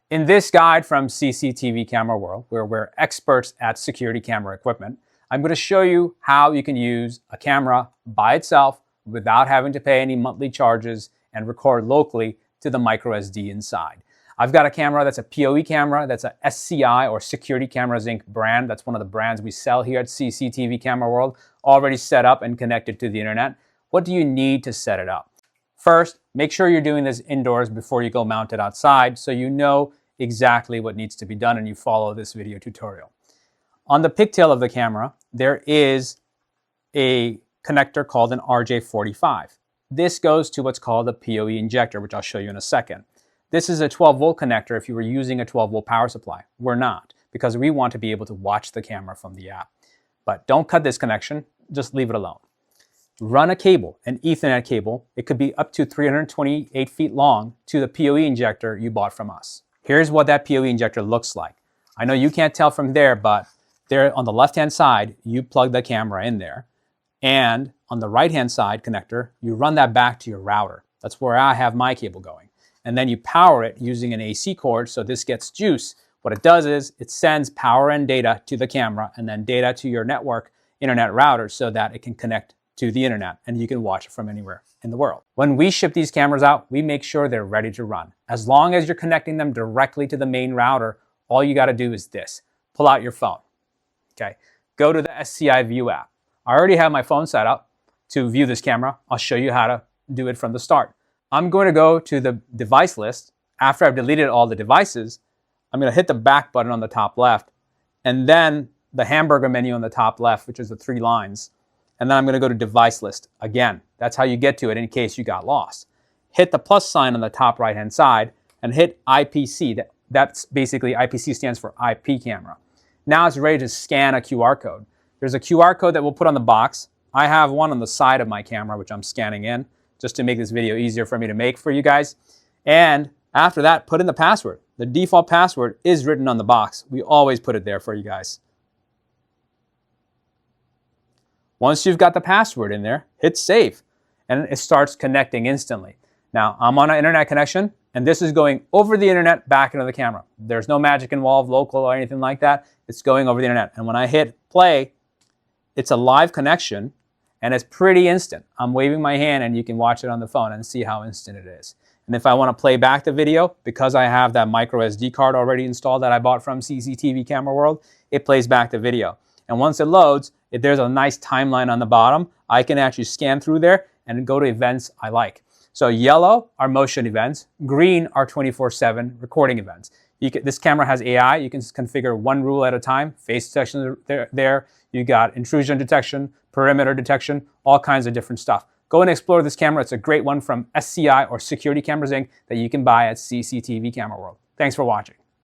In this guide from CCTV Camera World, where we're experts at security camera equipment, I'm going to show you how you can use a camera by itself without having to pay any monthly charges and record locally to the microSD inside. I've got a camera that's a PoE camera, that's a SCI or Security Cameras Inc. brand. That's one of the brands we sell here at CCTV Camera World, already set up and connected to the internet. What do you need to set it up? First, make sure you're doing this indoors before you go mount it outside so you know exactly what needs to be done and you follow this video tutorial. On the pigtail of the camera, there is a connector called an RJ45. This goes to what's called a PoE injector, which I'll show you in a second. This is a 12-volt connector if you were using a 12-volt power supply. We're not, because we want to be able to watch the camera from the app. But don't cut this connection, just leave it alone. Run a cable, an Ethernet cable. It could be up to 328 feet long to the PoE injector you bought from us. Here's what that PoE injector looks like. I know you can't tell from there, but there on the left-hand side, you plug the camera in there. And on the right-hand side connector, you run that back to your router. That's where I have my cable going. And then you power it using an AC cord so this gets juice. What it does is it sends power and data to the camera and then data to your network internet router so that it can connect to the internet and you can watch it from anywhere in the world. When we ship these cameras out, we make sure they're ready to run. As long as you're connecting them directly to the main router, all you gotta do is this. Pull out your phone, okay? Go to the SCI View app. I already have my phone set up to view this camera. I'll show you how to do it from the start. I'm going to go to the device list. After I've deleted all the devices, I'm going to hit the back button on the top left, and then the hamburger menu on the top left, which is the 3 lines. And then I'm going to go to device list again. That's how you get to it in case you got lost. Hit the plus sign on the top right-hand side and hit IPC. That's basically IPC stands for IP camera. Now it's ready to scan a QR code. There's a QR code that we'll put on the box. I have one on the side of my camera, which I'm scanning in, just to make this video easier for me to make for you guys. And after that, put in the password. The default password is written on the box. We always put it there for you guys. Once you've got the password in there, hit save, and it starts connecting instantly. Now, I'm on an internet connection, and this is going over the internet back into the camera. There's no magic involved, local or anything like that. It's going over the internet. And when I hit play, it's a live connection, and it's pretty instant. I'm waving my hand, and you can watch it on the phone and see how instant it is. And if I want to play back the video, because I have that microSD card already installed that I bought from CCTV Camera World, it plays back the video. And once it loads, if there's a nice timeline on the bottom, I can actually scan through there and go to events I like. So yellow are motion events, green are 24/7 recording events. This camera has AI. You can configure one rule at a time. Face detection there. You got intrusion detection, perimeter detection, all kinds of different stuff. Go and explore this camera. It's a great one from SCI or Security Cameras Inc. that you can buy at CCTV Camera World. Thanks for watching.